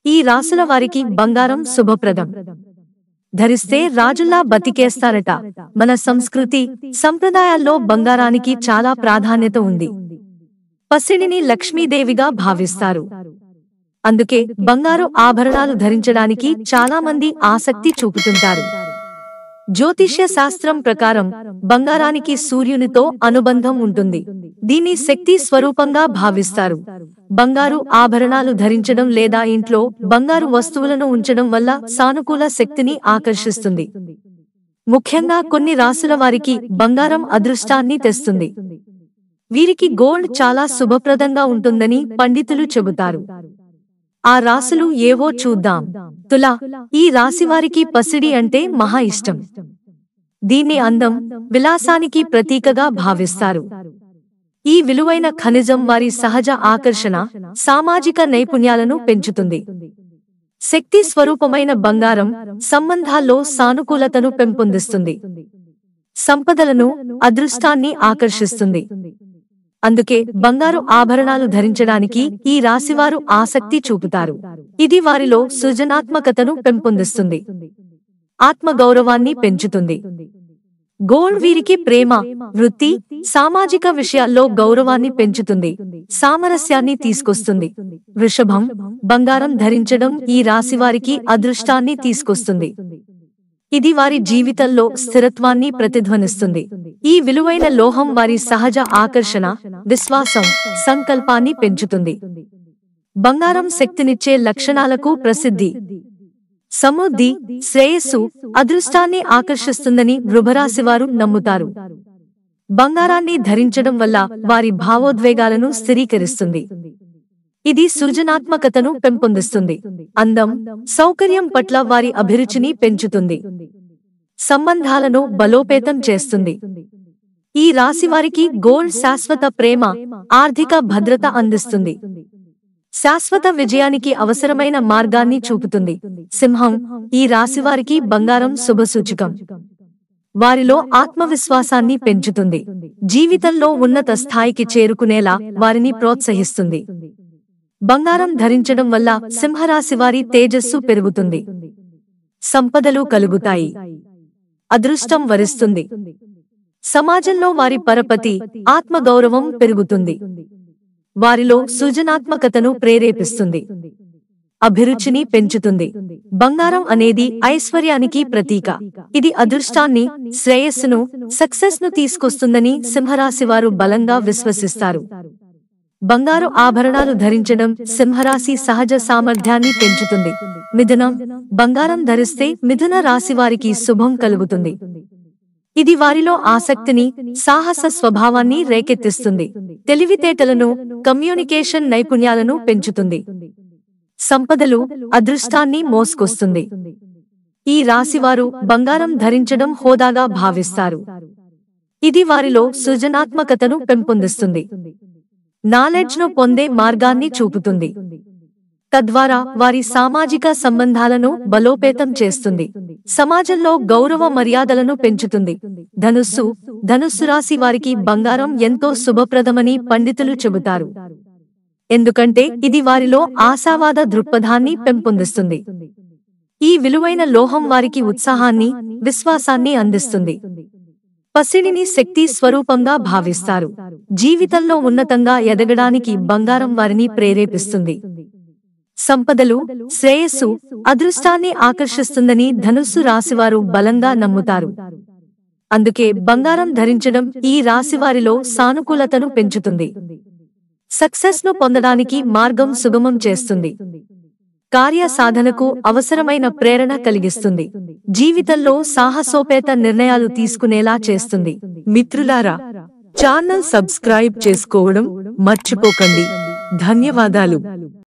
ఈ రాసుల వారికి బంగారం శుభప్రదం. ధరిస్తే రాజుల్లా బతికేస్తారట. మన సంస్కృతి సంప్రదాయాల్లో బంగారానికి చాలా ప్రాధాన్యత ఉంది. పసిడిని లక్ష్మీదేవిగా భావిస్తారు. అందుకే బంగారు ఆభరణాలు ధరించడానికి చాలా మంది ఆసక్తి చూపుతుంటారు. జ్యోతిష్య శాస్త్రం ప్రకారం బంగారానికి సూర్యునితో అనుబంధం ఉంటుంది. దీన్ని శక్తి స్వరూపంగా భావిస్తారు. బంగారు ఆభరణాలు ధరించడం లేదా ఇంట్లో బంగారు వస్తువులను ఉంచడం వల్ల సానుకూల శక్తిని ఆకర్షిస్తుంది. ముఖ్యంగా కొన్ని రాసుల వారికి బంగారం అదృష్టాన్ని తెస్తుంది. వీరికి గోల్డ్ చాలా శుభప్రదంగా ఉంటుందని పండితులు చెబుతారు. ఆ రాసులు ఏవో చూద్దాం. తుల, ఈ రాశివారికి పసిడి అంటే మహా ఇష్టం. దీన్ని అందం, విలాసానికి ప్రతీకగా భావిస్తారు. ఈ విలువైన ఖనిజం వారి సహజ ఆకర్షణ, సామాజిక నైపుణ్యాలను పెంచుతుంది. శక్తి స్వరూపమైన బంగారం సంబంధాల్లో సానుకూలతను పెంపొందిస్తుంది. సంపదలను, అదృష్టాన్ని ఆకర్షిస్తుంది. అందుకే బంగారు ఆభరణాలు ధరించడానికి ఈ రాశివారు ఆసక్తి చూపుతారు. ఇది వారిలో సృజనాత్మకతను పెంపొందిస్తుంది. ఆత్మగౌరవాన్ని పెంచుతుంది. గోల్డ్ వీరికి ప్రేమ, వృత్తి, సామాజిక విషయాల్లో గౌరవాన్ని పెంచుతుంది. సామరస్యాన్ని తీసుకొస్తుంది. వృషభం, బంగారం ధరించడం ఈ రాశివారికి అదృష్టాన్ని తీసుకొస్తుంది. ఇది వారి జీవితంలో స్థిరత్వాన్ని ప్రతిధ్వనిస్తుంది. ఈ విలువైన లోహం వారి సహజ ఆకర్షణ, విశ్వాసం, సంకల్పాన్ని పెంచుతుంది. బంగారం శక్తినిచ్చే లక్షణాలకు ప్రసిద్ధి. సమృద్ధి, శ్రేయస్సు, అదృష్టాన్ని ఆకర్షిస్తుందని వృషభరాశివారు నమ్ముతారు. బంగారాన్ని ధరించడం వల్ల వారి భావోద్వేగాలను స్థిరీకరిస్తుంది. ఇది సృజనాత్మకతను పెంపొందిస్తుంది. అందం, సౌకర్యం పట్ల వారి అభిరుచిని పెంచుతుంది. సంబంధాలను బలోపేతం చేస్తుంది. ఈ రాశివారికి గోల్డ్ శాశ్వత ప్రేమ, ఆర్థిక భద్రత అందిస్తుంది. శాశ్వత విజయానికి అవసరమైన మార్గాన్ని చూపుతుంది. సింహం, ఈ రాశివారికి బంగారం శుభసూచకం. వారిలో ఆత్మవిశ్వాసాన్ని పెంచుతుంది. జీవితంలో ఉన్నత స్థాయికి చేరుకునేలా వారిని ప్రోత్సహిస్తుంది. బంగారం ధరించడం వల్ల సింహరాశివారి తేజస్సు పెరుగుతుంది. సంపదలు కలుగుతాయి. అదృష్టం వరిస్తుంది. సమాజంలో వారి పరపతి, ఆత్మగౌరవం పెరుగుతుంది. వారిలో సృజనాత్మకతను ప్రేరేపిస్తుంది. అభిరుచిని పెంచుతుంది. బంగారం అనేది ఐశ్వర్యానికి ప్రతీక. ఇది అదృష్టాన్ని, శ్రేయస్సును, సక్సెస్ ను తీసుకొస్తుందని సింహరాశివారు బలంగా విశ్వసిస్తారు. బంగారు ఆభరణాలు ధరించడం సింహరాశి సహజ సామర్థ్యాన్ని పెంచుతుంది. మిథునం, బంగారం ధరిస్తే మిథున రాశివారికి శుభం కలుగుతుంది. ఇది వారిలో ఆసక్తిని, సాహస స్వభావాన్ని రేకెత్తిస్తుంది. తెలివితేటలను, కమ్యూనికేషన్ నైపుణ్యాలను పెంచుతుంది. సంపదలు, అదృష్టాన్ని మోసుకొస్తుంది. ఈ రాశివారు బంగారం ధరించడం హోదాగా భావిస్తారు. ఇది వారిలో సృజనాత్మకతను పెంపొందిస్తుంది. నాలెడ్జ్ ను పొందే మార్గాన్ని చూపుతుంది. తద్వారా వారి సామాజిక సంబంధాలను బలోపేతం చేస్తుంది. సమాజంలో గౌరవ మర్యాదలను పెంచుతుంది. ధనుస్సు రాశి వారికి బంగారం ఎంతో శుభప్రదమని పండితులు చెబుతారు. ఎందుకంటే ఇది వారిలో ఆశావాద దృక్పథాన్ని పెంపొందిస్తుంది. ఈ విలువైన లోహం వారికి ఉత్సాహాన్ని, విశ్వాసాన్ని అందిస్తుంది. పసిడిని శక్తి స్వరూపంగా భావిస్తారు. జీవితంలో ఉన్నతంగా ఎదగడానికి బంగారం వారిని ప్రేరేపిస్తుంది. సంపదలు, శ్రేయస్సు, అదృష్టాన్ని ఆకర్షిస్తుందని ధనుస్సు రాశివారు బలంగా నమ్ముతారు. అందుకే బంగారం ధరించడం ఈ రాశివారిలో సానుకూలతను పెంచుతుంది. సక్సెస్ ను పొందడానికి మార్గం సుగమం చేస్తుంది. కార్య సాధనకు అవసరమైన ప్రేరణ కలిగిస్తుంది. జీవితంలో సాహసోపేత నిర్ణయాలు తీసుకునేలా చేస్తుంది. మిత్రులారా, ఛానల్ సబ్స్క్రైబ్ చేసుకోవడం మర్చిపోకండి. ధన్యవాదాలు.